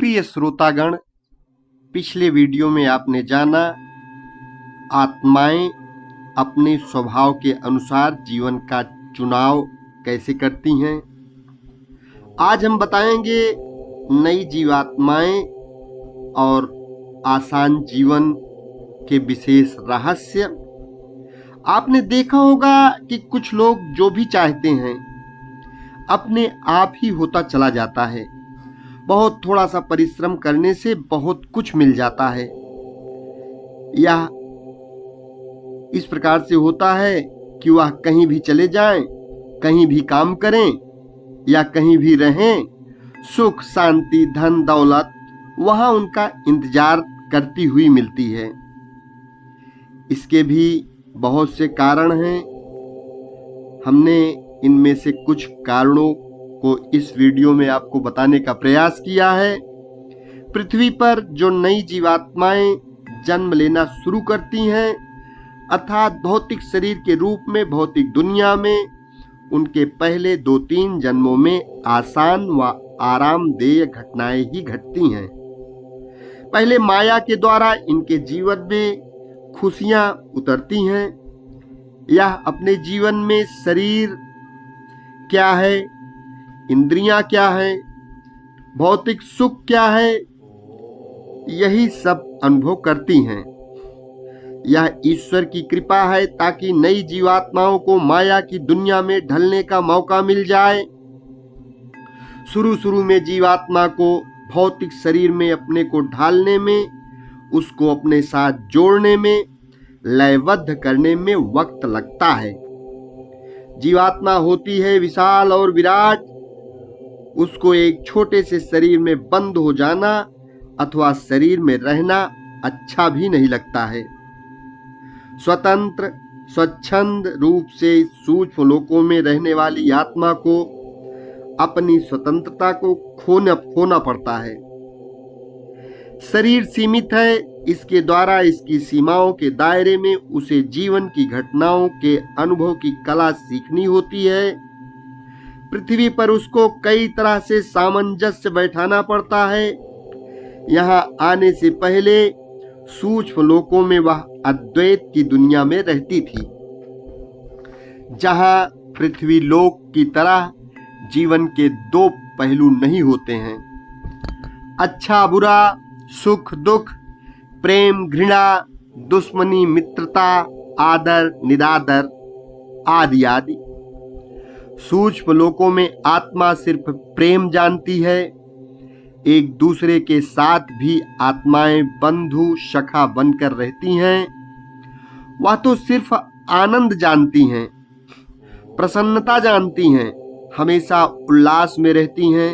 प्रिय श्रोतागण, पिछले वीडियो में आपने जाना आत्माएं अपने स्वभाव के अनुसार जीवन का चुनाव कैसे करती हैं। आज हम बताएंगे नई जीवात्माएं और आसान जीवन के विशेष रहस्य। आपने देखा होगा कि कुछ लोग जो भी चाहते हैं अपने आप ही होता चला जाता है। बहुत थोड़ा सा परिश्रम करने से बहुत कुछ मिल जाता है। यह इस प्रकार से होता है कि वह कहीं भी चले जाएं, कहीं भी काम करें या कहीं भी रहें, सुख शांति धन दौलत वहां उनका इंतजार करती हुई मिलती है। इसके भी बहुत से कारण हैं। हमने इनमें से कुछ कारणों को इस वीडियो में आपको बताने का प्रयास किया है। पृथ्वी पर जो नई जीवात्माएं जन्म लेना शुरू करती हैं, अर्थात भौतिक शरीर के रूप में भौतिक दुनिया में, उनके पहले 2-3 जन्मों में आसान व आरामदेय घटनाएं ही घटती हैं। पहले माया के द्वारा इनके जीवन में खुशियां उतरती हैं। यह अपने जीवन में शरीर क्या है, इंद्रियां क्या है, भौतिक सुख क्या है, यही सब अनुभव करती हैं। यह ईश्वर की कृपा है ताकि नई जीवात्माओं को माया की दुनिया में ढलने का मौका मिल जाए। शुरू में जीवात्मा को भौतिक शरीर में अपने को ढालने में, उसको अपने साथ जोड़ने में, लयबद्ध करने में वक्त लगता है। जीवात्मा होती है विशाल और विराट। उसको एक छोटे से शरीर में बंद हो जाना अथवा शरीर में रहना अच्छा भी नहीं लगता है। स्वतंत्र स्वच्छंद रूप से सूक्ष्म लोकों में रहने वाली आत्मा को अपनी स्वतंत्रता को खोना पड़ता है। शरीर सीमित है, इसके द्वारा इसकी सीमाओं के दायरे में उसे जीवन की घटनाओं के अनुभव की कला सीखनी होती है। पृथ्वी पर उसको कई तरह से सामंजस्य बैठाना पड़ता है। यहाँ आने से पहले सूक्ष्म लोकों में वह अद्वैत की दुनिया में रहती थी, जहाँ पृथ्वी लोक की तरह जीवन के 2 पहलू नहीं होते हैं, अच्छा बुरा, सुख दुख, प्रेम घृणा, दुश्मनी मित्रता, आदर निरादर आदि आदि। सूक्ष्म लोकों में आत्मा सिर्फ प्रेम जानती है। एक दूसरे के साथ भी आत्माएं बंधु सखा बनकर रहती हैं। वह तो सिर्फ आनंद जानती हैं, प्रसन्नता जानती हैं, हमेशा उल्लास में रहती हैं।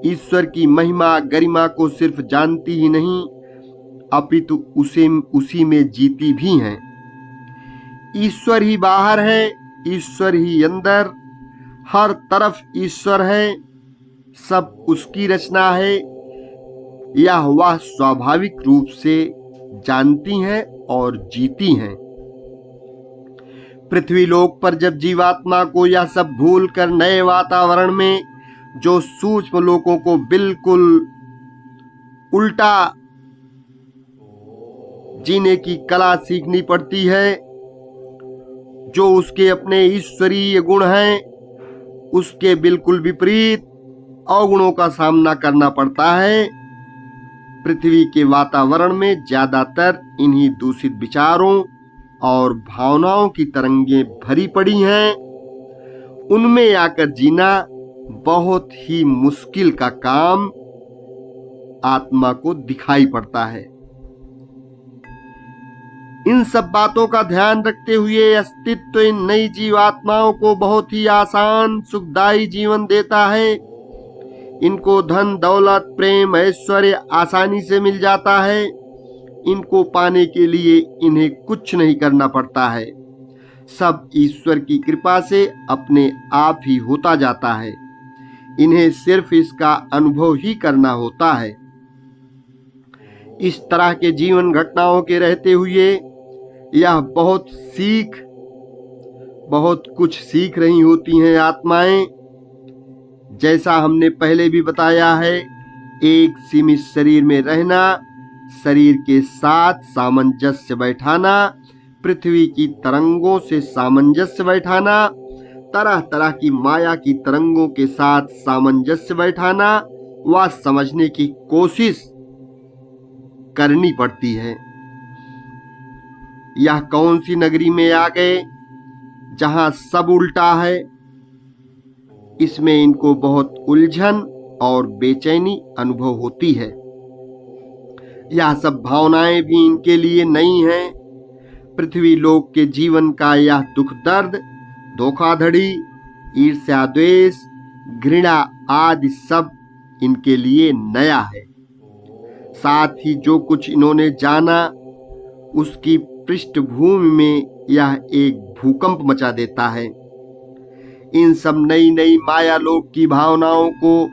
ईश्वर की महिमा गरिमा को सिर्फ जानती ही नहीं अपितु उसी में जीती भी हैं। ईश्वर ही बाहर है, ईश्वर ही अंदर, हर तरफ ईश्वर है, सब उसकी रचना है। यह वह स्वाभाविक रूप से जानती हैं और जीती हैं। पृथ्वी लोक पर जब जीवात्मा को यह सब भूल कर नए वातावरण में जो सूक्ष्म लोकों को बिल्कुल उल्टा जीने की कला सीखनी पड़ती है, जो उसके अपने ईश्वरीय गुण हैं, उसके बिल्कुल विपरीत अवगुणों का सामना करना पड़ता है। पृथ्वी के वातावरण में ज्यादातर इन्हीं दूषित विचारों और भावनाओं की तरंगें भरी पड़ी हैं। उनमें आकर जीना बहुत ही मुश्किल का काम आत्मा को दिखाई पड़ता है। इन सब बातों का ध्यान रखते हुए अस्तित्व इन नई जीवात्माओं को बहुत ही आसान सुखदायी जीवन देता है। इनको धन दौलत प्रेम ऐश्वर्य आसानी से मिल जाता है। इनको पाने के लिए इन्हें कुछ नहीं करना पड़ता है। सब ईश्वर की कृपा से अपने आप ही होता जाता है। इन्हें सिर्फ इसका अनुभव ही करना होता है। इस तरह के जीवन घटनाओं के रहते हुए यह बहुत कुछ सीख रही होती हैं आत्माएं। जैसा हमने पहले भी बताया है एक सीमित शरीर में रहना, शरीर के साथ सामंजस्य बैठाना, पृथ्वी की तरंगों से सामंजस्य बैठाना, तरह तरह की माया की तरंगों के साथ सामंजस्य बैठाना, वह समझने की कोशिश करनी पड़ती है। यह कौन सी नगरी में आ गए जहां सब उल्टा है। इसमें इनको बहुत उलझन और बेचैनी अनुभव होती है। यह सब भावनाएं भी इनके लिए नई हैं। पृथ्वी लोक के जीवन का यह दुख दर्द, धोखाधड़ी, ईर्ष्या, द्वेष, घृणा आदि सब इनके लिए नया है। साथ ही जो कुछ इन्होंने जाना उसकी पृष्ठभूमि में यह एक भूकंप मचा देता है। इन सब नई नई माया लोक की भावनाओं को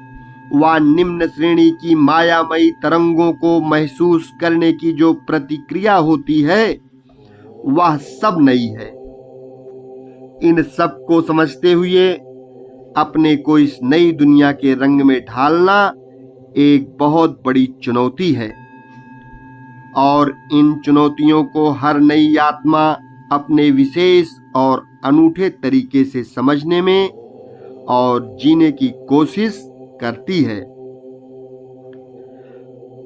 व निम्न श्रेणी की मायामयी तरंगों को महसूस करने की जो प्रतिक्रिया होती है वह सब नई है। इन सब को समझते हुए अपने को इस नई दुनिया के रंग में ढालना एक बहुत बड़ी चुनौती है। और इन चुनौतियों को हर नई आत्मा अपने विशेष और अनूठे तरीके से समझने में और जीने की कोशिश करती है।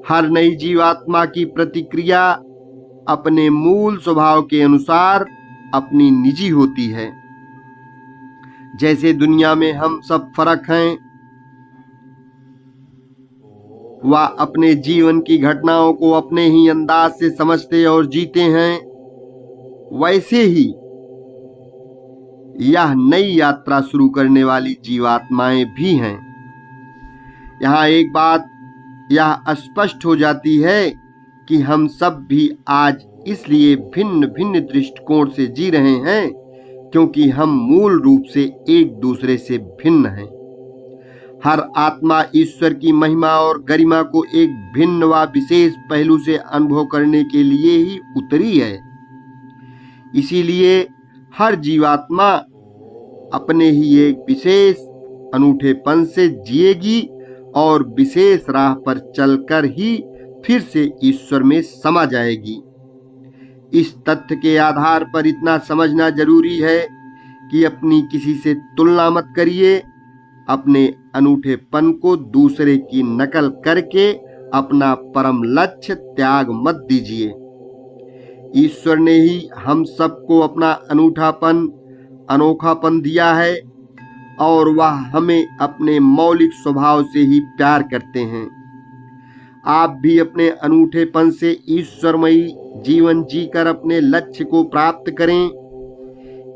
हर नई जीवात्मा की प्रतिक्रिया अपने मूल स्वभाव के अनुसार अपनी निजी होती है। जैसे दुनिया में हम सब फर्क हैं, वह अपने जीवन की घटनाओं को अपने ही अंदाज से समझते और जीते हैं, वैसे ही यह नई यात्रा शुरू करने वाली जीवात्माएं भी हैं। यहाँ एक बात यह स्पष्ट हो जाती है कि हम सब भी आज इसलिए भिन्न भिन्न दृष्टिकोण से जी रहे हैं क्योंकि हम मूल रूप से एक दूसरे से भिन्न हैं। हर आत्मा ईश्वर की महिमा और गरिमा को एक भिन्न व विशेष पहलू से अनुभव करने के लिए ही उतरी है। इसीलिए हर जीवात्मा अपने ही एक विशेष अनूठेपन से जिएगी और विशेष राह पर चलकर ही फिर से ईश्वर में समा जाएगी। इस तथ्य के आधार पर इतना समझना जरूरी है कि अपनी किसी से तुलना मत करिए। अपने अनूठेपन को दूसरे की नकल करके अपना परम लक्ष्य त्याग मत दीजिए। ईश्वर ने ही हम सबको अपना अनोखापन दिया है और वह हमें अपने मौलिक स्वभाव से ही प्यार करते हैं। आप भी अपने अनूठेपन से ईश्वरमयी जीवन जीकर अपने लक्ष्य को प्राप्त करें।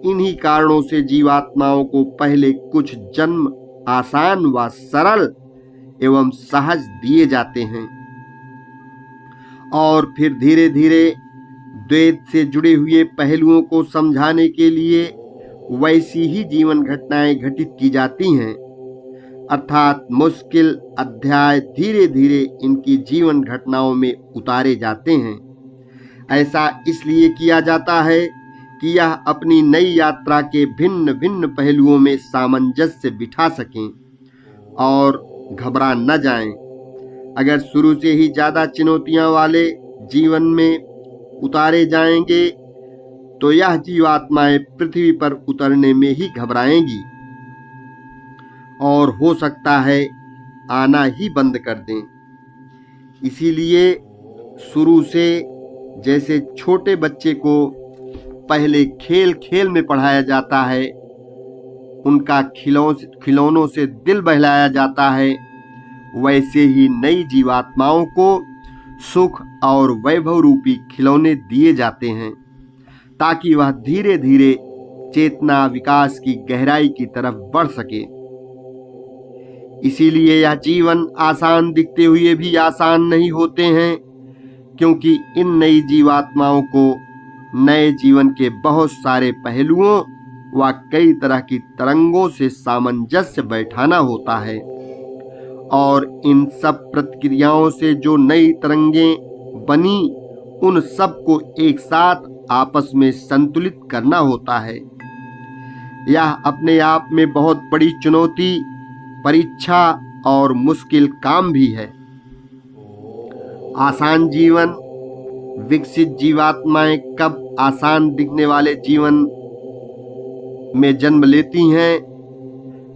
इन्हीं कारणों से जीवात्माओं को पहले कुछ जन्म आसान व सरल एवं सहज दिए जाते हैं और फिर धीरे धीरे द्वैत से जुड़े हुए पहलुओं को समझाने के लिए वैसी ही जीवन घटनाएं घटित की जाती हैं। अर्थात मुश्किल अध्याय धीरे धीरे इनकी जीवन घटनाओं में उतारे जाते हैं। ऐसा इसलिए किया जाता है कि यह अपनी नई यात्रा के भिन्न भिन्न पहलुओं में सामंजस्य बिठा सकें और घबरा न जाएं। अगर शुरू से ही ज्यादा चुनौतियां वाले जीवन में उतारे जाएंगे तो यह जीवात्माएं पृथ्वी पर उतरने में ही घबराएंगी और हो सकता है आना ही बंद कर दें। इसीलिए शुरू से जैसे छोटे बच्चे को पहले खेल खेल में पढ़ाया जाता है, उनका खिलौनों से दिल बहलाया जाता है, वैसे ही नई जीवात्माओं को सुख और वैभव रूपी खिलौने दिए जाते हैं ताकि वह धीरे धीरे चेतना विकास की गहराई की तरफ बढ़ सके। इसीलिए यह जीवन आसान दिखते हुए भी आसान नहीं होते हैं, क्योंकि इन नई जीवात्माओं को नए जीवन के बहुत सारे पहलुओं व कई तरह की तरंगों से सामंजस्य बैठाना होता है और इन सब प्रतिक्रियाओं से जो नई तरंगें बनी उन सब को एक साथ आपस में संतुलित करना होता है। यह अपने आप में बहुत बड़ी चुनौती, परीक्षा और मुश्किल काम भी है। आसान जीवन। विकसित जीवात्माएं कब आसान दिखने वाले जीवन में जन्म लेती हैं?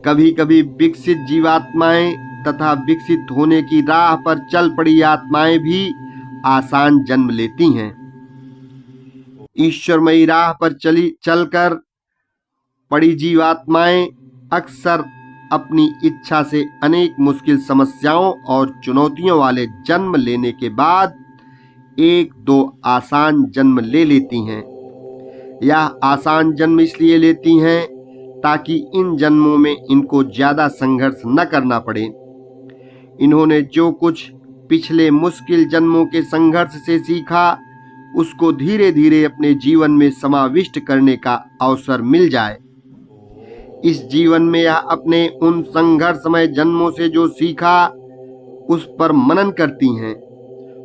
कभी कभी विकसित जीवात्माएं तथा विकसित होने की राह पर चल पड़ी आत्माएं भी आसान जन्म लेती हैं। ईश्वरमयी राह पर चलकर पड़ी जीवात्माएं अक्सर अपनी इच्छा से अनेक मुश्किल समस्याओं और चुनौतियों वाले जन्म लेने के बाद एक दो आसान जन्म ले लेती हैं। यह आसान जन्म इसलिए लेती हैं ताकि इन जन्मों में इनको ज्यादा संघर्ष न करना पड़े। इन्होंने जो कुछ पिछले मुश्किल जन्मों के संघर्ष से सीखा उसको धीरे धीरे अपने जीवन में समाविष्ट करने का अवसर मिल जाए। इस जीवन में यह अपने उन संघर्षमय जन्मों से जो सीखा उस पर मनन करती हैं,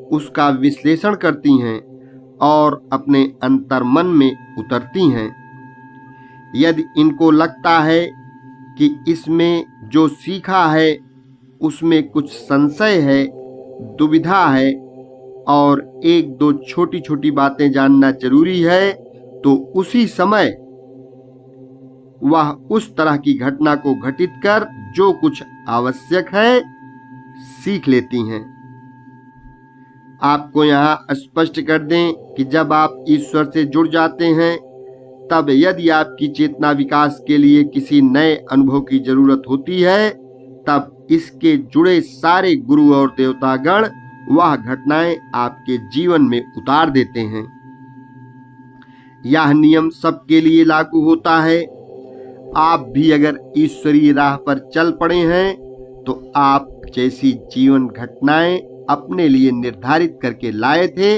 उसका विश्लेषण करती हैं और अपने अंतर्मन में उतरती हैं। यदि इनको लगता है कि इसमें जो सीखा है उसमें कुछ संशय है, दुविधा है और एक दो छोटी छोटी बातें जानना जरूरी है, तो उसी समय वह उस तरह की घटना को घटित कर जो कुछ आवश्यक है सीख लेती हैं। आपको यहाँ स्पष्ट कर दें कि जब आप ईश्वर से जुड़ जाते हैं तब यदि आपकी चेतना विकास के लिए किसी नए अनुभव की जरूरत होती है तब इसके जुड़े सारे गुरु और देवतागण वह घटनाएं आपके जीवन में उतार देते हैं। यह नियम सबके लिए लागू होता है। आप भी अगर ईश्वरीय राह पर चल पड़े हैं तो आप जैसी जीवन घटनाएं अपने लिए निर्धारित करके लाए थे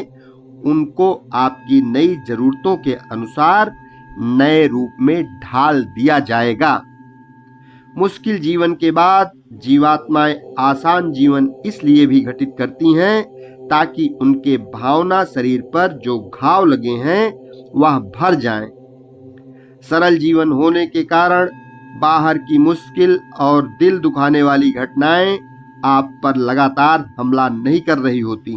उनको आपकी नई जरूरतों के अनुसार नए रूप में ढाल दिया जाएगा। मुश्किल जीवन के बाद जीवात्माएं आसान जीवन इसलिए भी घटित करती हैं ताकि उनके भावना शरीर पर जो घाव लगे हैं वह भर जाएं। सरल जीवन होने के कारण बाहर की मुश्किल और दिल दुखाने वाली घटनाएं आप पर लगातार हमला नहीं कर रही होती।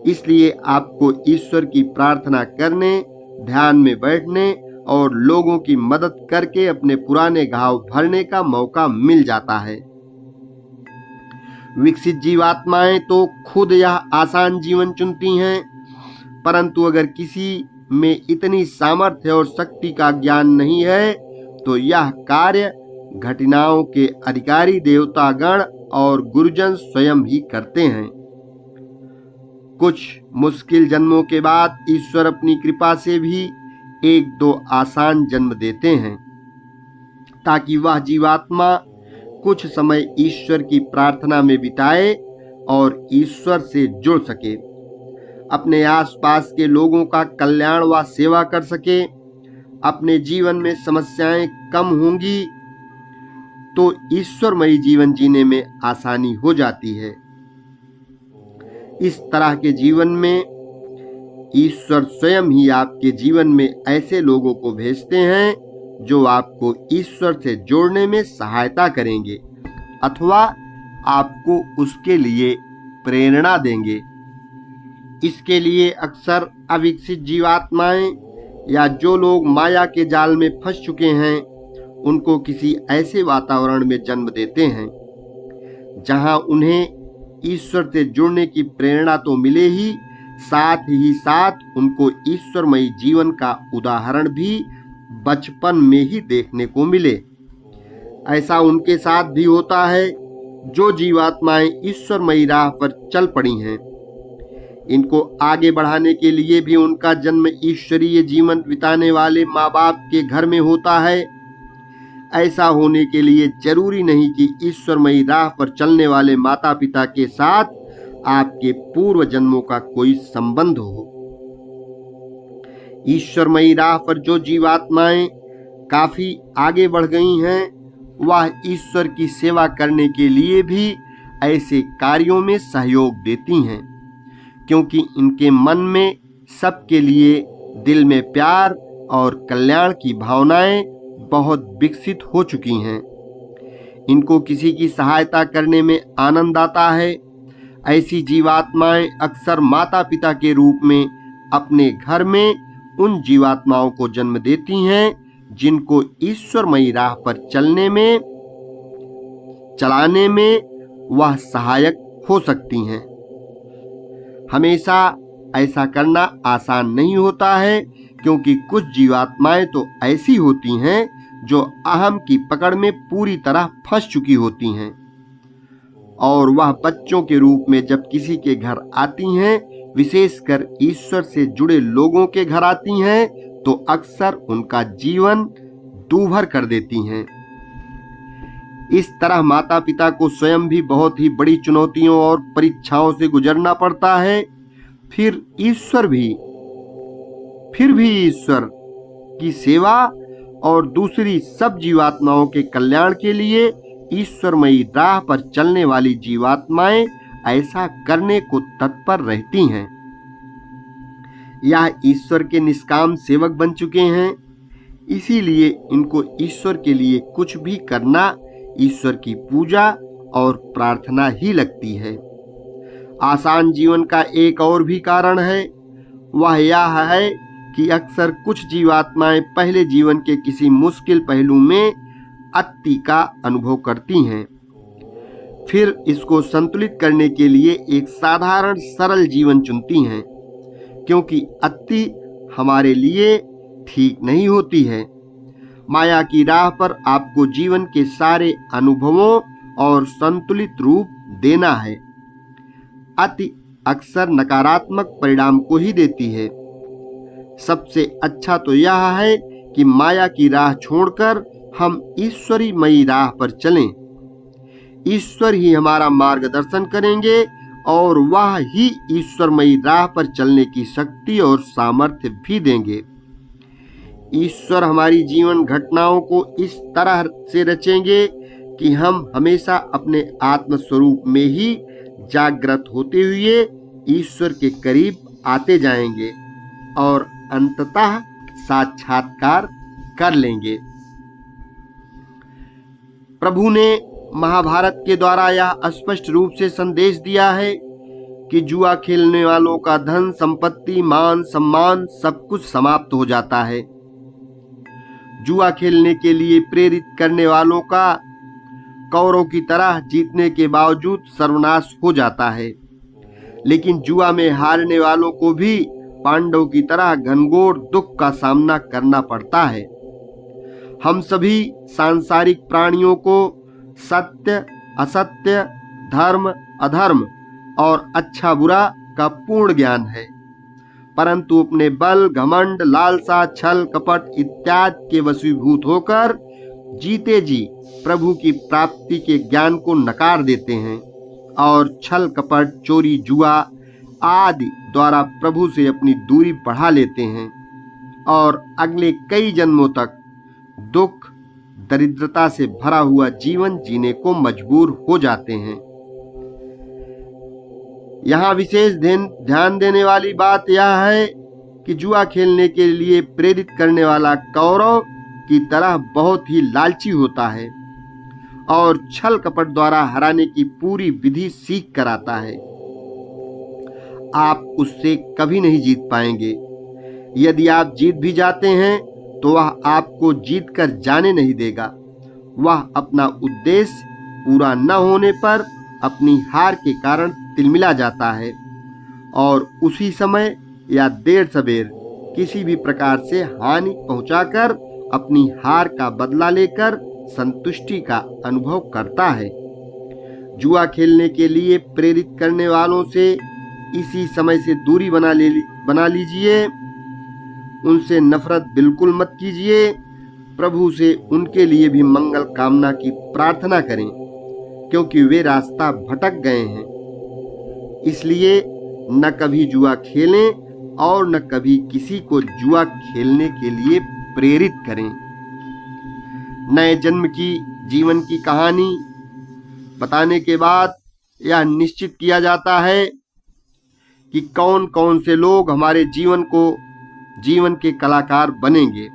इसलिए आपको ईश्वर की प्रार्थना करने, ध्यान में बैठने और लोगों की मदद करके अपने पुराने घाव भरने का मौका मिल जाता है। विकसित जीवात्माएं तो खुद यह आसान जीवन चुनती हैं, परंतु अगर किसी में इतनी सामर्थ्य और शक्ति का ज्ञान नहीं है तो यह कार्य घटनाओं के अधिकारी देवतागण और गुरुजन स्वयं ही करते हैं। कुछ मुश्किल जन्मों के बाद ईश्वर अपनी कृपा से भी एक दो आसान जन्म देते हैं ताकि वह जीवात्मा कुछ समय ईश्वर की प्रार्थना में बिताए और ईश्वर से जुड़ सके, अपने आसपास के लोगों का कल्याण व सेवा कर सके। अपने जीवन में समस्याएं कम होंगी तो ईश्वरमयी जीवन जीने में आसानी हो जाती है। इस तरह के जीवन में ईश्वर स्वयं ही आपके जीवन में ऐसे लोगों को भेजते हैं जो आपको ईश्वर से जोड़ने में सहायता करेंगे अथवा आपको उसके लिए प्रेरणा देंगे। इसके लिए अक्सर अविकसित जीवात्माएं या जो लोग माया के जाल में फंस चुके हैं उनको किसी ऐसे वातावरण में जन्म देते हैं जहां उन्हें ईश्वर से जुड़ने की प्रेरणा तो मिले ही साथ उनको ईश्वरमयी जीवन का उदाहरण भी बचपन में ही देखने को मिले। ऐसा उनके साथ भी होता है जो जीवात्माएं ईश्वरमयी राह पर चल पड़ी हैं। इनको आगे बढ़ाने के लिए भी उनका जन्म ईश्वरीय जीवन बिताने वाले माँ बाप के घर में होता है। ऐसा होने के लिए जरूरी नहीं कि ईश्वरमयी राह पर चलने वाले माता पिता के साथ आपके पूर्व जन्मों का कोई संबंध हो। ईश्वरमयी राह पर जो जीवात्माएं काफी आगे बढ़ गई हैं वह ईश्वर की सेवा करने के लिए भी ऐसे कार्यों में सहयोग देती हैं, क्योंकि इनके मन में सबके लिए दिल में प्यार और कल्याण की भावनाएं बहुत विकसित हो चुकी हैं। इनको किसी की सहायता करने में आनंद आता है। ऐसी जीवात्माएं अक्सर माता पिता के रूप में अपने घर में उन जीवात्माओं को जन्म देती हैं जिनको ईश्वरमयी राह पर चलाने में वह सहायक हो सकती हैं। हमेशा ऐसा करना आसान नहीं होता है, क्योंकि कुछ जीवात्माएं तो ऐसी होती हैं जो अहम की पकड़ में पूरी तरह फंस चुकी होती हैं, और वह बच्चों के रूप में जब किसी के घर आती हैं, विशेषकर ईश्वर से जुड़े लोगों के घर आती हैं, तो अक्सर उनका जीवन दूभर कर देती हैं। इस तरह माता पिता को स्वयं भी बहुत ही बड़ी चुनौतियों और परीक्षाओं से गुजरना पड़ता है। फिर भी ईश्वर की सेवा और दूसरी सब जीवात्माओं के कल्याण के लिए ईश्वरमयी राह पर चलने वाली जीवात्माएं ऐसा करने को तत्पर रहती हैं। यह ईश्वर के निष्काम सेवक बन चुके हैं, इसीलिए इनको ईश्वर के लिए कुछ भी करना ईश्वर की पूजा और प्रार्थना ही लगती है। आसान जीवन का एक और भी कारण है, वह यह है कि अक्सर कुछ जीवात्माएं पहले जीवन के किसी मुश्किल पहलू में अति का अनुभव करती हैं, फिर इसको संतुलित करने के लिए एक साधारण सरल जीवन चुनती हैं, क्योंकि अति हमारे लिए ठीक नहीं होती है। माया की राह पर आपको जीवन के सारे अनुभवों और संतुलित रूप देना है। अति अक्सर नकारात्मक परिणाम को ही देती है। सबसे अच्छा तो यह है कि माया की राह छोड़कर हम ईश्वरीमयी राह पर चलें। ईश्वर ही हमारा मार्गदर्शन करेंगे और वह ही ईश्वरमयी राह पर चलने की शक्ति और सामर्थ्य भी देंगे। ईश्वर हमारी जीवन घटनाओं को इस तरह से रचेंगे कि हम हमेशा अपने आत्म स्वरूप में ही जागृत होते हुए ईश्वर के करीब आते जाएंगे और अंततः साक्षात्कार कर लेंगे। प्रभु ने महाभारत के द्वारा यह स्पष्ट रूप से संदेश दिया है कि जुआ खेलने वालों का धन संपत्ति मान सम्मान सब कुछ समाप्त हो जाता है। जुआ खेलने के लिए प्रेरित करने वालों का कौरवों की तरह जीतने के बावजूद सर्वनाश हो जाता है, लेकिन जुआ में हारने वालों को भी पांडवों की तरह घनघोर दुख का सामना करना पड़ता है। हम सभी सांसारिक प्राणियों को सत्य असत्य, धर्म अधर्म और अच्छा बुरा का पूर्ण ज्ञान है, परंतु अपने बल घमंड लालसा छल कपट इत्यादि के वशीभूत होकर जीते जी प्रभु की प्राप्ति के ज्ञान को नकार देते हैं और छल कपट चोरी जुआ आदि द्वारा प्रभु से अपनी दूरी बढ़ा लेते हैं और अगले कई जन्मों तक दुख दरिद्रता से भरा हुआ जीवन जीने को मजबूर हो जाते हैं। यहाँ विशेष ध्यान देने वाली बात यह है कि जुआ खेलने के लिए प्रेरित करने वाला कौरव की तरह बहुत ही लालची होता है और छल कपट द्वारा हराने की पूरी विधि सीख कर आता है। आप उससे कभी नहीं जीत पाएंगे। यदि आप जीत भी जाते हैं तो वह आपको जीत कर जाने नहीं देगा। वह अपना उद्देश्य पूरा न होने पर अपनी हार के कारण तिलमिला जाता है और उसी समय या देर सवेर किसी भी प्रकार से हानि पहुंचाकर अपनी हार का बदला लेकर संतुष्टि का अनुभव करता है। जुआ खेलने के लिए प्रेरित करने वालों से इसी समय से दूरी बना लीजिए। उनसे नफरत बिल्कुल मत कीजिए। प्रभु से उनके लिए भी मंगल कामना की प्रार्थना करें, क्योंकि वे रास्ता भटक गए हैं। इसलिए न कभी जुआ खेलें और न कभी किसी को जुआ खेलने के लिए प्रेरित करें। नए जन्म की जीवन की कहानी बताने के बाद यह निश्चित किया जाता है कि कौन कौन से लोग हमारे जीवन के कलाकार बनेंगे।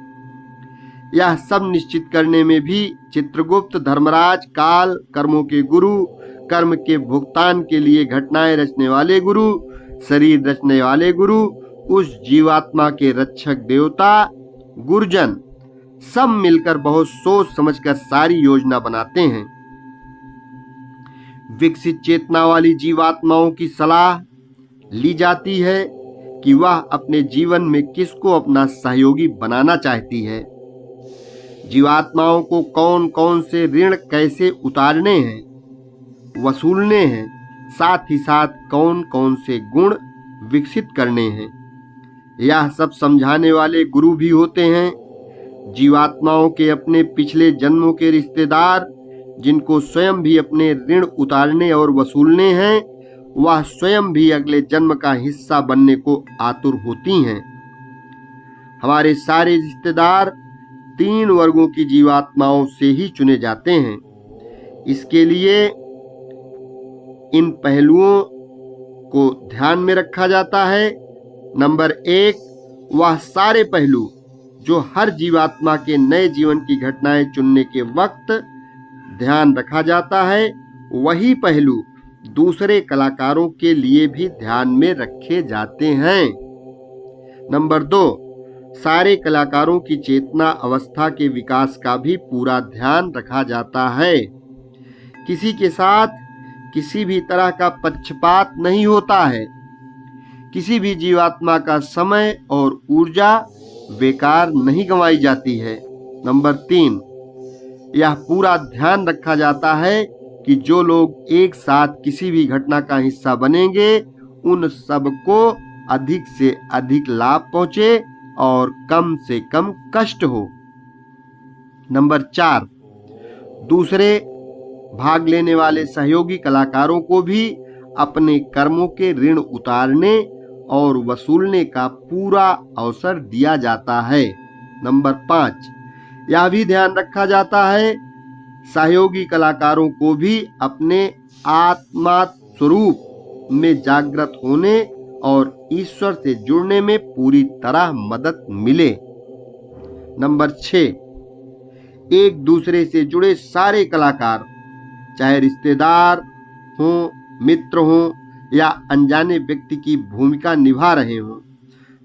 यह सब निश्चित करने में भी चित्रगुप्त, धर्मराज, काल, कर्मों के गुरु, कर्म के भुगतान के लिए घटनाएं रचने वाले गुरु, शरीर रचने वाले गुरु, उस जीवात्मा के रक्षक देवता, गुरुजन सब मिलकर बहुत सोच समझकर सारी योजना बनाते हैं। विकसित चेतना वाली जीवात्माओं की सलाह ली जाती है कि वह अपने जीवन में किसको अपना सहयोगी बनाना चाहती है। जीवात्माओं को कौन कौन से ऋण कैसे उतारने हैं, वसूलने हैं, साथ ही साथ कौन कौन से गुण विकसित करने हैं, यह सब समझाने वाले गुरु भी होते हैं। जीवात्माओं के अपने पिछले जन्मों के रिश्तेदार, जिनको स्वयं भी अपने ऋण उतारने और वसूलने हैं, वह स्वयं भी अगले जन्म का हिस्सा बनने को आतुर होती हैं। हमारे सारे रिश्तेदार 3 वर्गों की जीवात्माओं से ही चुने जाते हैं। इसके लिए इन पहलुओं को ध्यान में रखा जाता है। नंबर 1, वह सारे पहलू जो हर जीवात्मा के नए जीवन की घटनाएं चुनने के वक्त ध्यान रखा जाता है, वही पहलू दूसरे कलाकारों के लिए भी ध्यान में रखे जाते हैं। नंबर 2, सारे कलाकारों की चेतना अवस्था के विकास का भी पूरा ध्यान रखा जाता है। किसी के साथ किसी भी तरह का पक्षपात नहीं होता है। किसी भी जीवात्मा का समय और ऊर्जा बेकार नहीं गंवाई जाती है। नंबर 3, यह पूरा ध्यान रखा जाता है कि जो लोग एक साथ किसी भी घटना का हिस्सा बनेंगे, उन सबको अधिक से अधिक लाभ पहुंचे और कम से कम कष्ट हो। नंबर 4, दूसरे भाग लेने वाले सहयोगी कलाकारों को भी अपने कर्मों के ऋण उतारने और वसूलने का पूरा अवसर दिया जाता है। नंबर 5, यह भी ध्यान रखा जाता है सहयोगी कलाकारों को भी अपने आत्मा स्वरूप में जागृत होने और ईश्वर से जुड़ने में पूरी तरह मदद मिले। नंबर 6, एक दूसरे से जुड़े सारे कलाकार, चाहे रिश्तेदार हों, मित्र हों या अनजाने व्यक्ति की भूमिका निभा रहे हों,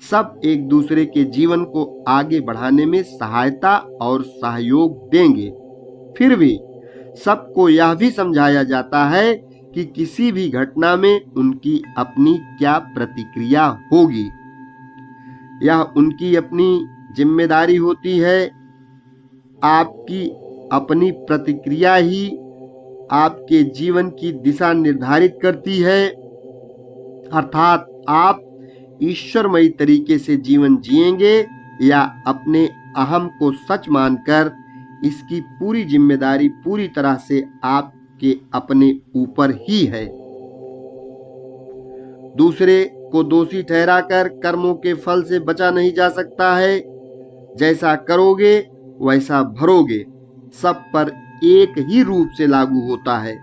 सब एक दूसरे के जीवन को आगे बढ़ाने में सहायता और सहयोग देंगे। फिर भी सबको यह भी समझाया जाता है कि किसी भी घटना में उनकी अपनी क्या प्रतिक्रिया होगी। यह उनकी अपनी जिम्मेदारी होती है। आपकी अपनी प्रतिक्रिया ही आपके जीवन की दिशा निर्धारित करती है। अर्थात आप ईश्वरमयी तरीके से जीवन जिएंगे या अपने अहम को सच मानकर इसकी पूरी जिम्मेदारी पूरी तरह से आपके अपने ऊपर ही है। दूसरे को दोषी ठहराकर कर्मों के फल से बचा नहीं जा सकता है। जैसा करोगे वैसा भरोगे, सब पर एक ही रूप से लागू होता है।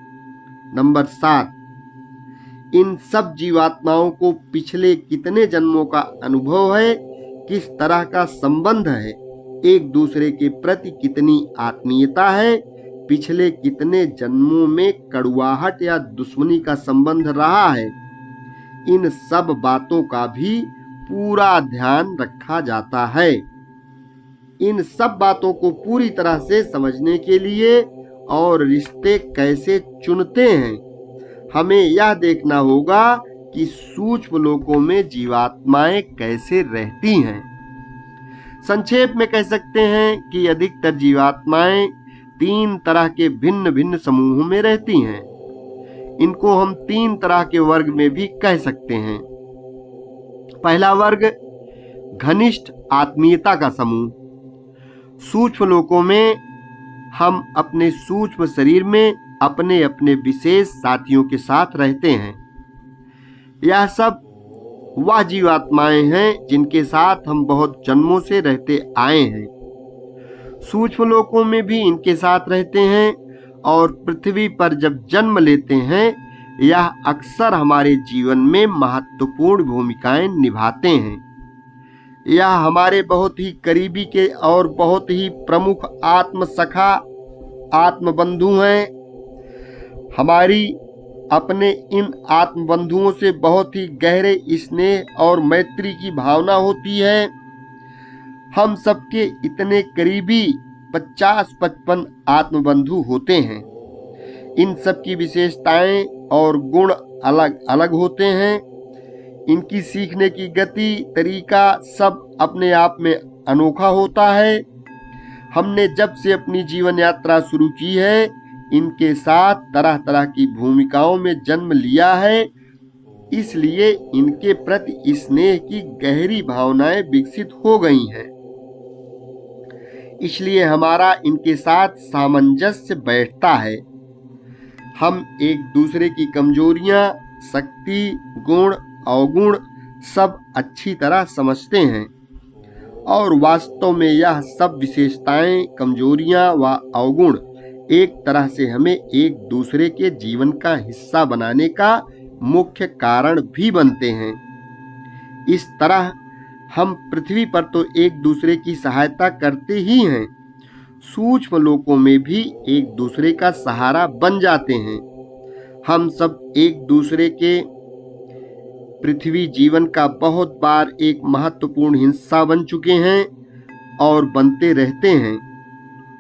नंबर 7, इन सब जीवात्माओं को पिछले कितने जन्मों का अनुभव है, किस तरह का संबंध है, एक दूसरे के प्रति कितनी आत्मीयता है, पिछले कितने जन्मों में कड़ुआहट या दुश्मनी का संबंध रहा है, इन सब बातों का भी पूरा ध्यान रखा जाता है। इन सब बातों को पूरी तरह से समझने के लिए और रिश्ते कैसे चुनते हैं, हमें यह देखना होगा कि सूक्ष्म लोकों में जीवात्माएं कैसे रहती हैं। संक्षेप में कह सकते हैं कि अधिकतर जीवात्माएं 3 तरह के भिन्न भिन्न समूहों में रहती हैं। इनको हम 3 तरह के वर्ग में भी कह सकते हैं। पहला वर्ग घनिष्ठ आत्मीयता का समूह। सूक्ष्म लोकों में हम अपने सूक्ष्म शरीर में अपने अपने विशेष साथियों के साथ रहते हैं। यह सब वह जीवात्माएं हैं जिनके साथ हम बहुत जन्मों से रहते आए हैं। सूक्ष्म लोकों में भी इनके साथ रहते हैं और पृथ्वी पर जब जन्म लेते हैं, यह अक्सर हमारे जीवन में महत्वपूर्ण भूमिकाएं निभाते हैं। यह हमारे बहुत ही करीबी के और बहुत ही प्रमुख आत्म सखा, आत्म बंधु हैं। हमारी अपने इन आत्मबंधुओं से बहुत ही गहरे स्नेह और मैत्री की भावना होती है। हम सबके इतने करीबी 50-55 आत्मबंधु होते हैं। इन सब की विशेषताएं और गुण अलग अलग होते हैं। इनकी सीखने की गति, तरीका सब अपने आप में अनोखा होता है। हमने जब से अपनी जीवन यात्रा शुरू की है, इनके साथ तरह तरह की भूमिकाओं में जन्म लिया है, इसलिए इनके प्रति स्नेह की गहरी भावनाएं विकसित हो गई हैं। इसलिए हमारा इनके साथ सामंजस्य बैठता है। हम एक दूसरे की कमजोरियां, शक्ति, गुण, अवगुण सब अच्छी तरह समझते हैं और वास्तव में यह सब विशेषताएं, कमजोरियां व अवगुण एक तरह से हमें एक दूसरे के जीवन का हिस्सा बनाने का मुख्य कारण भी बनते हैं। इस तरह हम पृथ्वी पर तो एक दूसरे की सहायता करते ही हैं, सूक्ष्म लोकों में भी एक दूसरे का सहारा बन जाते हैं। हम सब एक दूसरे के पृथ्वी जीवन का बहुत बार एक महत्वपूर्ण हिस्सा बन चुके हैं और बनते रहते हैं।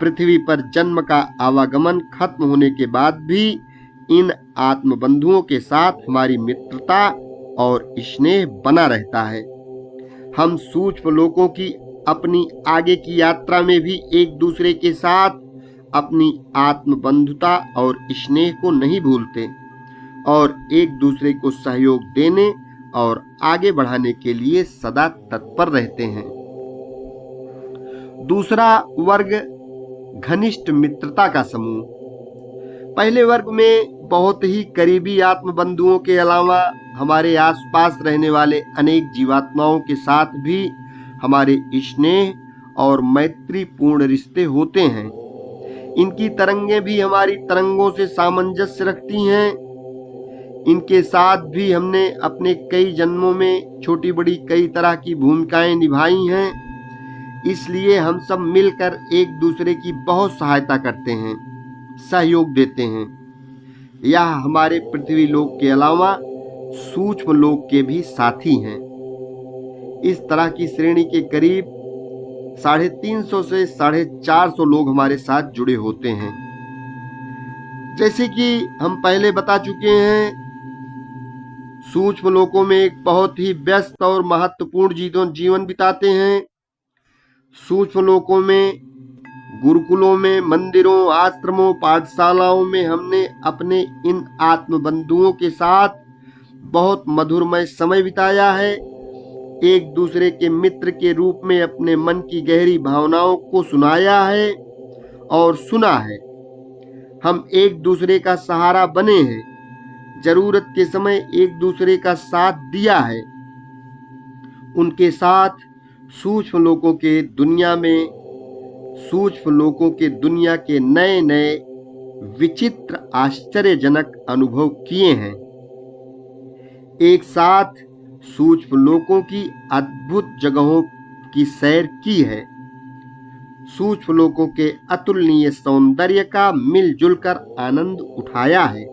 पृथ्वी पर जन्म का आवागमन खत्म होने के बाद भी इन आत्मबंधुओं के साथ हमारी मित्रता और स्नेह बना रहता है। हम सूक्ष्म लोकों की अपनी आगे की यात्रा में भी एक दूसरे के साथ अपनी आत्मबंधुता और स्नेह को नहीं भूलते और एक दूसरे को सहयोग देने और आगे बढ़ाने के लिए सदा तत्पर रहते हैं। दूसरा वर्ग घनिष्ठ मित्रता का समूह। पहले वर्ग में बहुत ही करीबी आत्मबंधुओं के अलावा हमारे आसपास रहने वाले अनेक जीवात्माओं के साथ भी हमारे स्नेह और मैत्रीपूर्ण रिश्ते होते हैं। इनकी तरंगें भी हमारी तरंगों से सामंजस्य रखती हैं। इनके साथ भी हमने अपने कई जन्मों में छोटी बड़ी कई तरह की भूमिकाएं निभाई हैं। इसलिए हम सब मिलकर एक दूसरे की बहुत सहायता करते हैं, सहयोग देते हैं। यह हमारे पृथ्वी लोक के अलावा सूक्ष्म लोक के भी साथी हैं। इस तरह की श्रेणी के करीब 350 से 450 लोग हमारे साथ जुड़े होते हैं। जैसे कि हम पहले बता चुके हैं, सूक्ष्म लोकों में एक बहुत ही व्यस्त और महत्वपूर्ण जीवन बिताते हैं। सूक्ष्म लोकों में, गुरुकुलों में, मंदिरों, आश्रमों, पाठशालाओं में हमने अपने इन आत्मबंधुओं के साथ बहुत मधुरमय समय बिताया है। एक दूसरे के मित्र के रूप में अपने मन की गहरी भावनाओं को सुनाया है और सुना है। हम एक दूसरे का सहारा बने हैं, जरूरत के समय एक दूसरे का साथ दिया है। उनके साथ सूक्ष्म लोकों के दुनिया के नए नए विचित्र आश्चर्यजनक अनुभव किए हैं। एक साथ सूक्ष्म लोकों की अद्भुत जगहों की सैर की है। सूक्ष्म लोकों के अतुलनीय सौंदर्य का मिलजुल कर आनंद उठाया है।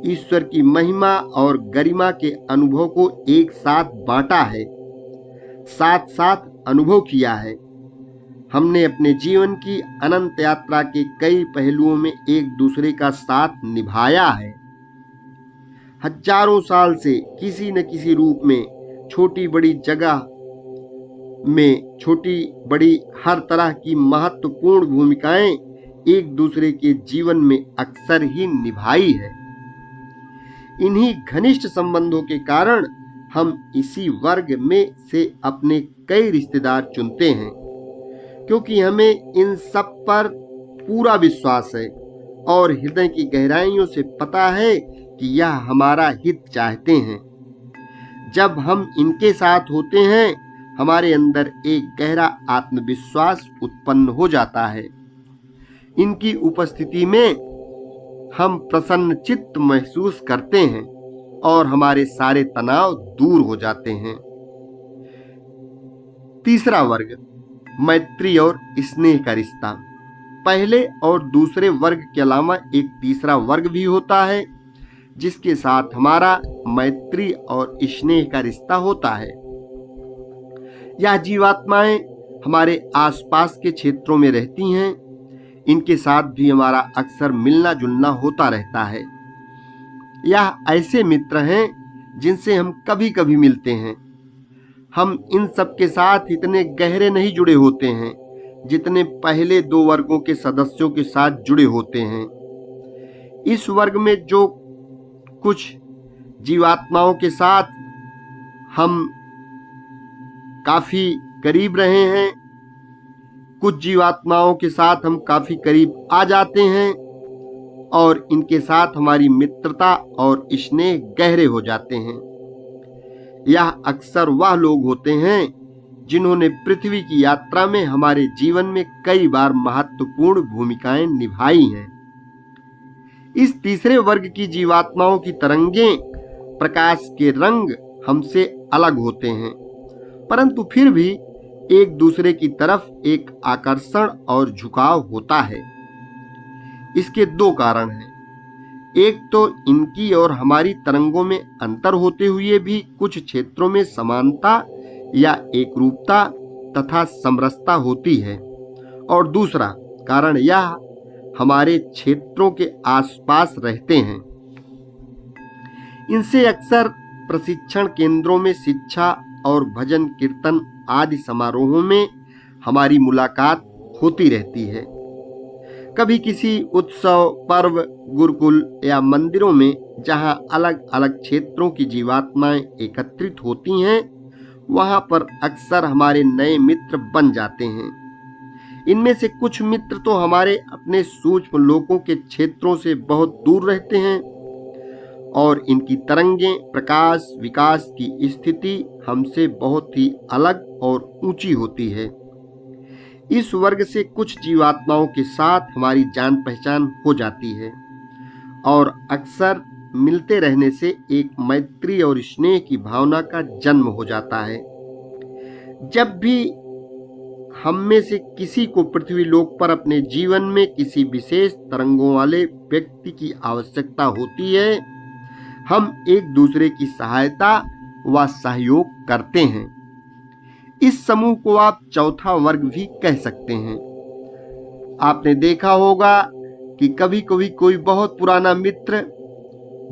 ईश्वर की महिमा और गरिमा के अनुभव को एक साथ बांटा है, साथ साथ अनुभव किया है। हमने अपने जीवन की अनंत यात्रा के कई पहलुओं में एक दूसरे का साथ निभाया है। हजारों साल से किसी न किसी रूप में, छोटी बड़ी जगह में, छोटी बड़ी हर तरह की महत्वपूर्ण भूमिकाएं एक दूसरे के जीवन में अक्सर ही निभाई है। इन्हीं घनिष्ठ संबंधों के कारण हम इसी वर्ग में से अपने कई रिश्तेदार चुनते हैं, क्योंकि हमें इन सब पर पूरा विश्वास है और हृदय की गहराइयों से पता है कि यह हमारा हित चाहते हैं। जब हम इनके साथ होते हैं, हमारे अंदर एक गहरा आत्मविश्वास उत्पन्न हो जाता है। इनकी उपस्थिति में हम प्रसन्न चित्त महसूस करते हैं और हमारे सारे तनाव दूर हो जाते हैं। तीसरा वर्ग, मैत्री और स्नेह का रिश्ता। पहले और दूसरे वर्ग के अलावा एक तीसरा वर्ग भी होता है, जिसके साथ हमारा मैत्री और स्नेह का रिश्ता होता है। यह जीवात्माएं हमारे आसपास के क्षेत्रों में रहती हैं। इनके साथ भी हमारा अक्सर मिलना जुलना होता रहता है। यह ऐसे मित्र हैं जिनसे हम कभी कभी मिलते हैं। हम इन सब के साथ इतने गहरे नहीं जुड़े होते हैं जितने पहले दो वर्गों के सदस्यों के साथ जुड़े होते हैं। इस वर्ग में जो कुछ जीवात्माओं के साथ हम काफी करीब रहे हैं, कुछ जीवात्माओं के साथ हम काफी करीब आ जाते हैं और इनके साथ हमारी मित्रता और स्नेह गहरे हो जाते हैं। यह अक्सर वह लोग होते हैं जिन्होंने पृथ्वी की यात्रा में हमारे जीवन में कई बार महत्वपूर्ण भूमिकाएं निभाई हैं। इस तीसरे वर्ग की जीवात्माओं की तरंगें, प्रकाश के रंग हमसे अलग होते हैं, परंतु फिर भी एक दूसरे की तरफ एक आकर्षण और झुकाव होता है। इसके दो कारण हैं। एक तो इनकी और हमारी तरंगों में अंतर होते हुए भी कुछ क्षेत्रों में समानता या एकरूपता तथा समरसता होती है, और दूसरा कारण यह हमारे क्षेत्रों के आसपास रहते हैं। इनसे अक्सर प्रशिक्षण केंद्रों में शिक्षा और भजन कीर्तन आदि समारोहों में हमारी मुलाकात होती रहती है। कभी किसी उत्सव, पर्व, गुरुकुल या मंदिरों में जहां अलग अलग क्षेत्रों की जीवात्माएं एकत्रित होती हैं, वहां पर अक्सर हमारे नए मित्र बन जाते हैं। इनमें से कुछ मित्र तो हमारे अपने सूक्ष्म लोकों के क्षेत्रों से बहुत दूर रहते हैं और इनकी तरंगें, प्रकाश, विकास की स्थिति हमसे बहुत ही अलग और ऊंची होती है। इस वर्ग से कुछ जीवात्माओं के साथ हमारी जान पहचान हो जाती है और अक्सर मिलते रहने से एक मैत्री और स्नेह की भावना का जन्म हो जाता है। जब भी हम में से किसी को पृथ्वी लोक पर अपने जीवन में किसी विशेष तरंगों वाले व्यक्ति की आवश्यकता होती है, हम एक दूसरे की सहायता व सहयोग करते हैं। इस समूह को आप चौथा वर्ग भी कह सकते हैं। आपने देखा होगा कि कभी कभी कोई बहुत पुराना मित्र,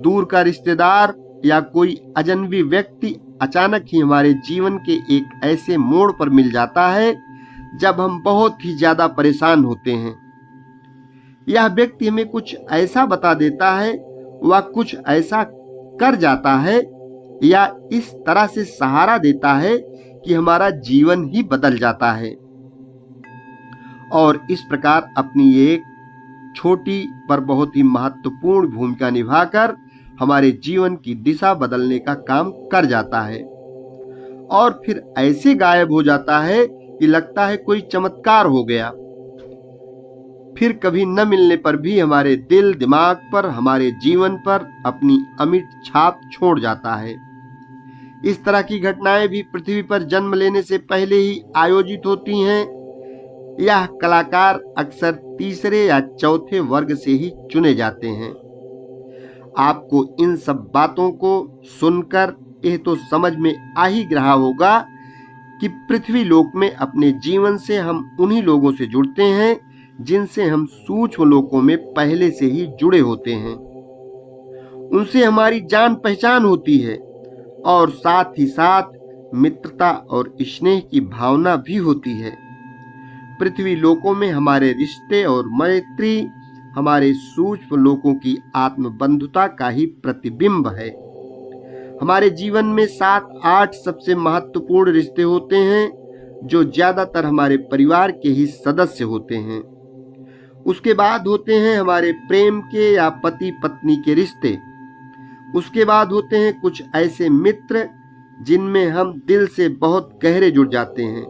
दूर का रिश्तेदार या कोई अजनबी व्यक्ति अचानक ही हमारे जीवन के एक ऐसे मोड़ पर मिल जाता है जब हम बहुत ही ज्यादा परेशान होते हैं। यह व्यक्ति हमें कुछ ऐसा बता देता है, वह कुछ ऐसा कर जाता है या इस तरह से सहारा देता है कि हमारा जीवन ही बदल जाता है और इस प्रकार अपनी एक छोटी पर बहुत ही महत्वपूर्ण भूमिका निभाकर हमारे जीवन की दिशा बदलने का काम कर जाता है और फिर ऐसे गायब हो जाता है कि लगता है कोई चमत्कार हो गया। फिर कभी न मिलने पर भी हमारे दिल दिमाग पर, हमारे जीवन पर अपनी अमिट छाप छोड़ जाता है। इस तरह की घटनाएं भी पृथ्वी पर जन्म लेने से पहले ही आयोजित होती हैं। यह कलाकार अक्सर तीसरे या चौथे वर्ग से ही चुने जाते हैं। आपको इन सब बातों को सुनकर यह तो समझ में आ ही रहा होगा कि पृथ्वी लोक में अपने जीवन से हम उन्हीं लोगों से जुड़ते हैं जिनसे हम सूक्ष्म लोकों में पहले से ही जुड़े होते हैं। उनसे हमारी जान पहचान होती है और साथ ही साथ मित्रता और स्नेह की भावना भी होती है। पृथ्वी लोकों में हमारे रिश्ते और मैत्री हमारे सूक्ष्म लोकों की आत्मबंधुता का ही प्रतिबिंब है। हमारे जीवन में 7-8 सबसे महत्वपूर्ण रिश्ते होते हैं जो ज्यादातर हमारे परिवार के ही सदस्य होते हैं। उसके बाद होते हैं हमारे प्रेम के या पति पत्नी के रिश्ते। उसके बाद होते हैं कुछ ऐसे मित्र जिनमें हम दिल से बहुत गहरे जुड़ जाते हैं।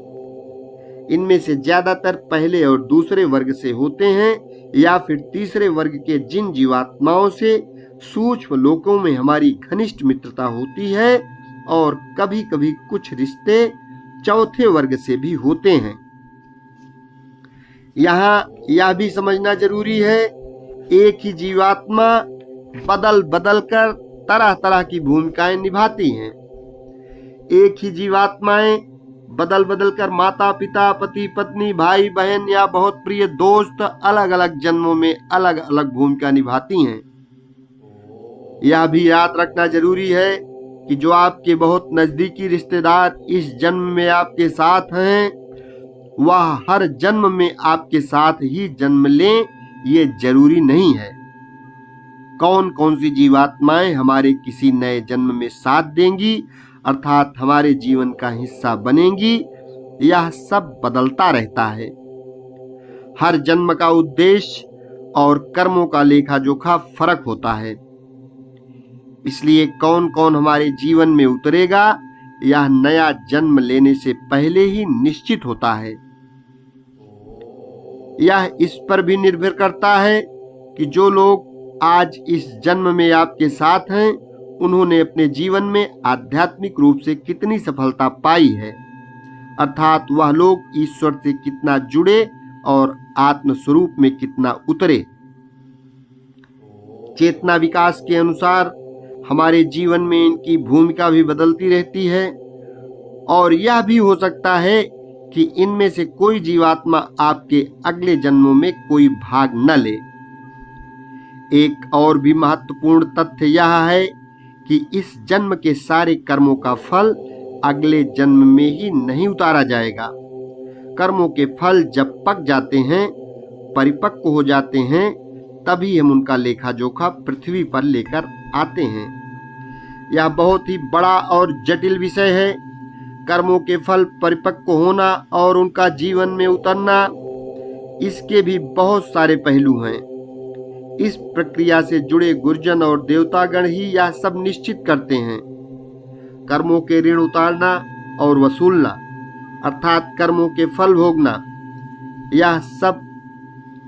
इनमें से ज्यादातर पहले और दूसरे वर्ग से होते हैं या फिर तीसरे वर्ग के जिन जीवात्माओं से सूक्ष्म लोकों में हमारी घनिष्ठ मित्रता होती है, और कभी कभी कुछ रिश्ते चौथे वर्ग से भी होते हैं। यहाँ यह भी समझना जरूरी है, एक ही जीवात्मा बदल बदल कर तरह तरह की भूमिकाएं निभाती हैं। एक ही जीवात्माएं बदल बदल कर माता पिता, पति पत्नी, भाई बहन या बहुत प्रिय दोस्त अलग अलग जन्मों में अलग अलग भूमिका निभाती हैं। यह भी याद रखना जरूरी है कि जो आपके बहुत नजदीकी रिश्तेदार इस जन्म में आपके साथ हैं, वह हर जन्म में आपके साथ ही जन्म लें, ये जरूरी नहीं है। कौन कौन सी जीवात्माएं हमारे किसी नए जन्म में साथ देंगी, अर्थात हमारे जीवन का हिस्सा बनेंगी, यह सब बदलता रहता है। हर जन्म का उद्देश्य और कर्मों का लेखा जोखा फर्क होता है। इसलिए कौन कौन हमारे जीवन में उतरेगा, यह नया जन्म लेने से पहले ही निश्चित होता है। यह इस पर भी निर्भर करता है कि जो लोग आज इस जन्म में आपके साथ हैं, उन्होंने अपने जीवन में आध्यात्मिक रूप से कितनी सफलता पाई है, अर्थात वह लोग ईश्वर से कितना जुड़े और आत्म स्वरूप में कितना उतरे। चेतना विकास के अनुसार हमारे जीवन में इनकी भूमिका भी बदलती रहती है और यह भी हो सकता है कि इनमें से कोई जीवात्मा आपके अगले जन्मों में कोई भाग न ले। एक और भी महत्वपूर्ण तथ्य यह है कि इस जन्म के सारे कर्मों का फल अगले जन्म में ही नहीं उतारा जाएगा। कर्मों के फल जब पक जाते हैं, परिपक्व हो जाते हैं, तभी हम उनका लेखा जोखा पृथ्वी पर लेकर आते हैं। यह बहुत ही बड़ा और जटिल विषय है। कर्मों के फल परिपक्व होना और उनका जीवन में उतरना, इसके भी बहुत सारे पहलू हैं। इस प्रक्रिया से जुड़े गुरुजन और देवतागण ही यह सब निश्चित करते हैं। कर्मों के ऋण उतारना और वसूलना, अर्थात कर्मों के फल भोगना, यह सब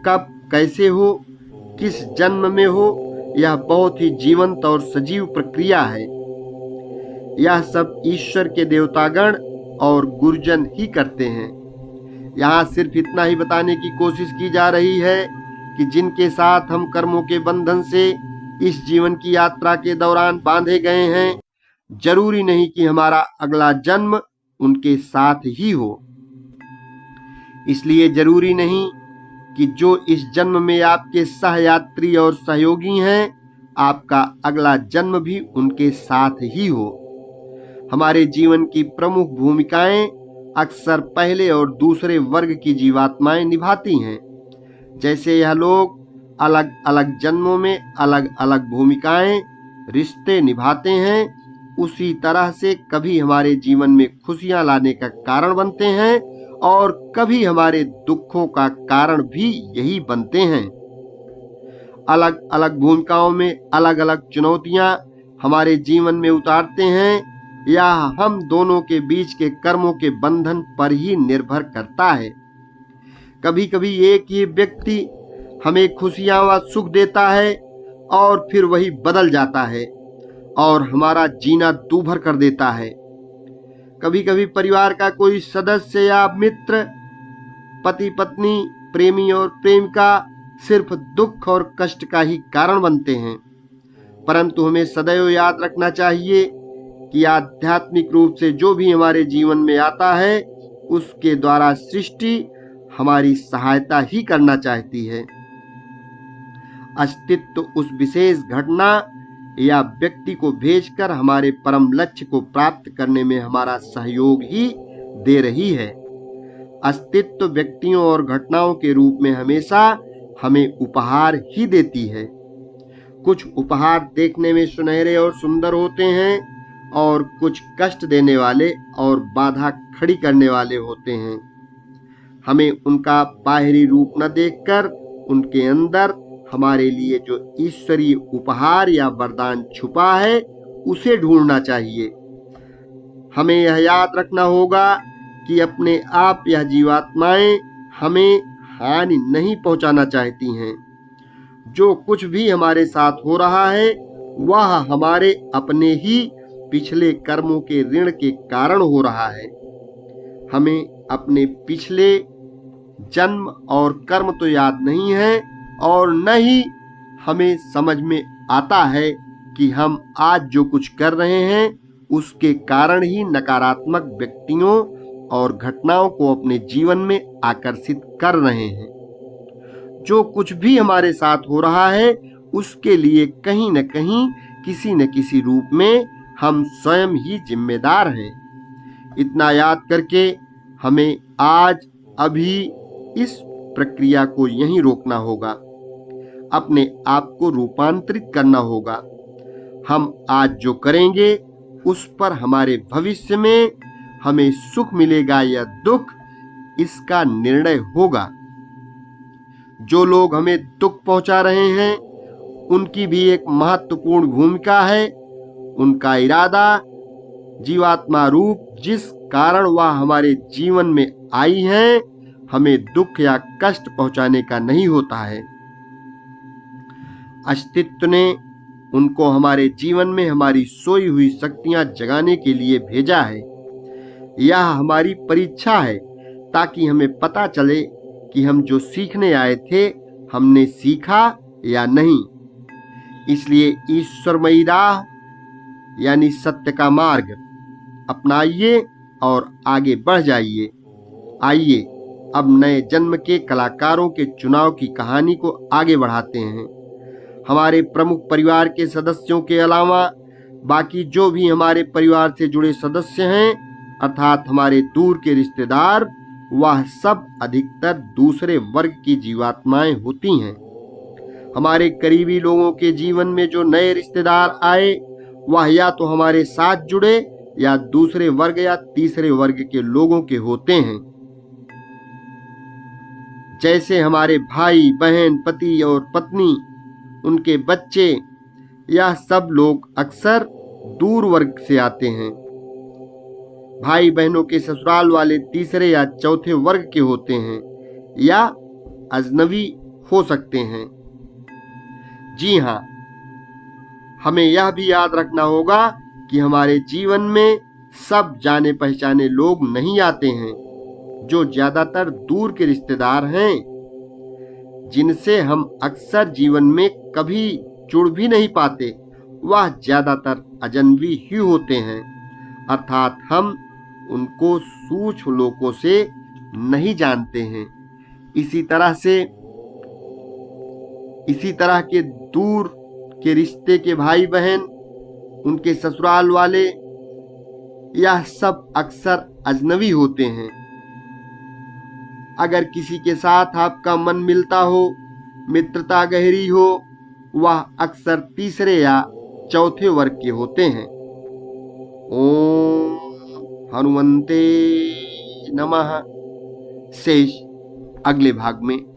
कब कैसे हो, किस जन्म में हो, यह बहुत ही जीवंत और सजीव प्रक्रिया है। यह सब ईश्वर के देवतागण और गुरुजन ही करते हैं। यहाँ सिर्फ इतना ही बताने की कोशिश की जा रही है कि जिनके साथ हम कर्मों के बंधन से इस जीवन की यात्रा के दौरान बांधे गए हैं, जरूरी नहीं कि हमारा अगला जन्म उनके साथ ही हो। इसलिए जरूरी नहीं कि जो इस जन्म में आपके सहयात्री और सहयोगी हैं, आपका अगला जन्म भी उनके साथ ही हो। हमारे जीवन की प्रमुख भूमिकाएं अक्सर पहले और दूसरे वर्ग की जीवात्माएं निभाती हैं। जैसे यह लोग अलग अलग जन्मों में अलग अलग भूमिकाएं, रिश्ते निभाते हैं, उसी तरह से कभी हमारे जीवन में खुशियां लाने का कारण बनते हैं और कभी हमारे दुखों का कारण भी यही बनते हैं। अलग अलग भूमिकाओं में अलग अलग चुनौतियां हमारे जीवन में उतारते हैं, या हम दोनों के बीच के कर्मों के बंधन पर ही निर्भर करता है। कभी कभी एक ही व्यक्ति हमें खुशियां व सुख देता है और फिर वही बदल जाता है और हमारा जीना दूभर कर देता है। कभी कभी परिवार का कोई सदस्य या मित्र, पति पत्नी, प्रेमी और प्रेमिका सिर्फ दुख और कष्ट का ही कारण बनते हैं। परंतु हमें सदैव याद रखना चाहिए कि आध्यात्मिक रूप से जो भी हमारे जीवन में आता है, उसके द्वारा सृष्टि हमारी सहायता ही करना चाहती है। अस्तित्व उस विशेष घटना या व्यक्ति को भेजकर हमारे परम लक्ष्य को प्राप्त करने में हमारा सहयोग ही दे रही है। अस्तित्व व्यक्तियों और घटनाओं के रूप में हमेशा हमें उपहार ही देती है। कुछ उपहार देखने में सुनहरे और सुंदर होते हैं और कुछ कष्ट देने वाले और बाधा खड़ी करने वाले होते हैं। हमें उनका बाहरी रूप न देखकर उनके अंदर हमारे लिए जो ईश्वरीय उपहार या वरदान छुपा है, उसे ढूंढना चाहिए। हमें यह याद रखना होगा कि अपने आप यह जीवात्माएं हमें हानि नहीं पहुंचाना चाहती हैं। जो कुछ भी हमारे साथ हो रहा है, वह हमारे अपने ही पिछले कर्मों के ऋण के कारण हो रहा है। हमें अपने पिछले जन्म और कर्म तो याद नहीं है और न ही हमें समझ में आता है कि हम आज जो कुछ कर रहे हैं उसके कारण ही नकारात्मक व्यक्तियों और घटनाओं को अपने जीवन में आकर्षित कर रहे हैं। जो कुछ भी हमारे साथ हो रहा है उसके लिए कहीं न कहीं किसी न किसी रूप में हम स्वयं ही जिम्मेदार हैं। इतना याद करके हमें आज अभी इस प्रक्रिया को यहीं रोकना होगा, अपने आप को रूपांतरित करना होगा। हम आज जो करेंगे उस पर हमारे भविष्य में हमें सुख मिलेगा या दुख, इसका निर्णय होगा। जो लोग हमें दुख पहुंचा रहे हैं उनकी भी एक महत्वपूर्ण भूमिका है। उनका इरादा जीवात्मा रूप जिस कारण वह हमारे जीवन में आई हैं हमें दुख या कष्ट पहुंचाने का नहीं होता है। अस्तित्व ने उनको हमारे जीवन में हमारी सोई हुई शक्तियां जगाने के लिए भेजा है। यह हमारी परीक्षा है ताकि हमें पता चले कि हम जो सीखने आए थे हमने सीखा या नहीं। इसलिए ईश्वरमयी राह यानी सत्य का मार्ग अपनाइए और आगे बढ़ जाइए। आइए अब नए जन्म के कलाकारों के चुनाव की कहानी को आगे बढ़ाते हैं। हमारे प्रमुख परिवार के सदस्यों के अलावा बाकी जो भी हमारे परिवार से जुड़े सदस्य हैं अर्थात हमारे दूर के रिश्तेदार, वह सब अधिकतर दूसरे वर्ग की जीवात्माएं होती हैं। हमारे करीबी लोगों के जीवन में जो नए रिश्तेदार आए वह या तो हमारे साथ जुड़े या दूसरे वर्ग या तीसरे वर्ग के लोगों के होते हैं। जैसे हमारे भाई बहन, पति और पत्नी, उनके बच्चे, यह सब लोग अक्सर दूर वर्ग से आते हैं। भाई बहनों के ससुराल वाले तीसरे या चौथे वर्ग के होते हैं या अजनबी हो सकते हैं। जी हाँ, हमें यह भी याद रखना होगा कि हमारे जीवन में सब जाने पहचाने लोग नहीं आते हैं। जो ज्यादातर दूर के रिश्तेदार हैं जिनसे हम अक्सर जीवन में कभी जुड़ भी नहीं पाते, वह ज्यादातर अजनबी ही होते हैं। अर्थात हम उनको सूक्ष्म लोकों से नहीं जानते हैं। इसी तरह के दूर के रिश्ते के भाई बहन, उनके ससुराल वाले, यह सब अक्सर अजनबी होते हैं। अगर किसी के साथ आपका मन मिलता हो, मित्रता गहरी हो, वह अक्सर तीसरे या चौथे वर्ग के होते हैं। ओम हनुमंते नमः। शेष अगले भाग में।